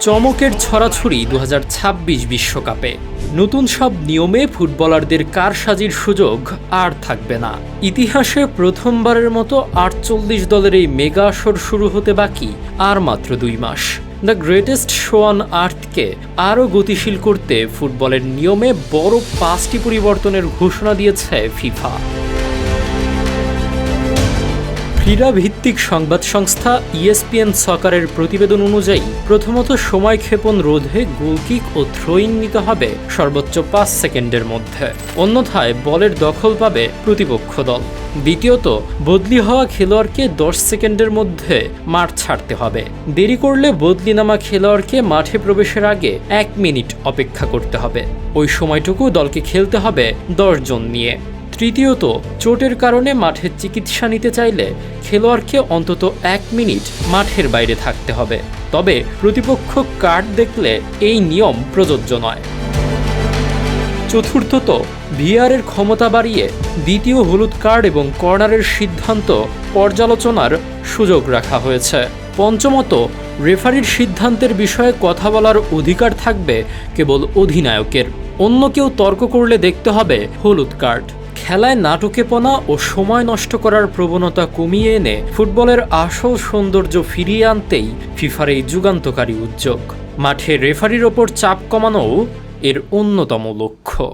চমকের ছড়াছড়ি ২০২৬ বিশ্বকাপে নতুন সব নিয়মে ফুটবলারদের কারসাজির সুযোগ আর থাকবে না। ইতিহাসে প্রথমবারের মতো ৪৮ দলের এই মেগা আসর শুরু হতে বাকি আর মাত্র ২ মাস। দ্য গ্রেটেস্ট শো অন আর্থকে আরও গতিশীল করতে ফুটবলের নিয়মে বড় ৫টি পরিবর্তনের ঘোষণা দিয়েছে ফিফা। ক্রীড়া ভিত্তিক সংবাদ সংস্থা ESPN সকারের প্রতিবেদন অনুযায়ী প্রথমত সময়ক্ষেপণ রোধে গোলকিক ও থ্রোইং নিতে হবে সর্বোচ্চ ৫ সেকেন্ডের মধ্যে, অন্যথায় বলের দখল পাবে প্রতিপক্ষ দল। দ্বিতীয়ত, বদলি হওয়া খেলোয়াড়কে ১০ সেকেন্ডের মধ্যে মাঠ ছাড়তে হবে। দেরি করলে বদলি নামা খেলোয়াড়কে মাঠে প্রবেশের আগে ১ মিনিট অপেক্ষা করতে হবে। ওই সময়টুকু দলকে খেলতে হবে ১০ জন নিয়ে। তৃতীয়ত, চোটের কারণে মাঠের চিকিৎসা নিতে চাইলে খেলোয়াড়কে অন্তত ১ মিনিট মাঠের বাইরে থাকতে হবে, তবে প্রতিপক্ষ কার্ড দেখলে এই নিয়ম প্রযোজ্য নয়। চতুর্থত, ভিআরের ক্ষমতা বাড়িয়ে দ্বিতীয় হলুদ কার্ড এবং কর্নারের সিদ্ধান্ত পর্যালোচনার সুযোগ রাখা হয়েছে। পঞ্চমত, রেফারির সিদ্ধান্তের বিষয়ে কথা বলার অধিকার থাকবে কেবল অধিনায়কের, অন্য কেউ তর্ক করলে দেখতে হবে হলুদ কার্ড। খেলায় নাটকেপনা ও সময় নষ্ট করার প্রবণতা কমিয়ে এনে ফুটবলের আসল সৌন্দর্য ফিরিয়ে আনতেই ফিফার এই যুগান্তকারী উদ্যোগ। মাঠে রেফারির ওপর চাপ কমানোও এর অন্যতম লক্ষ্য।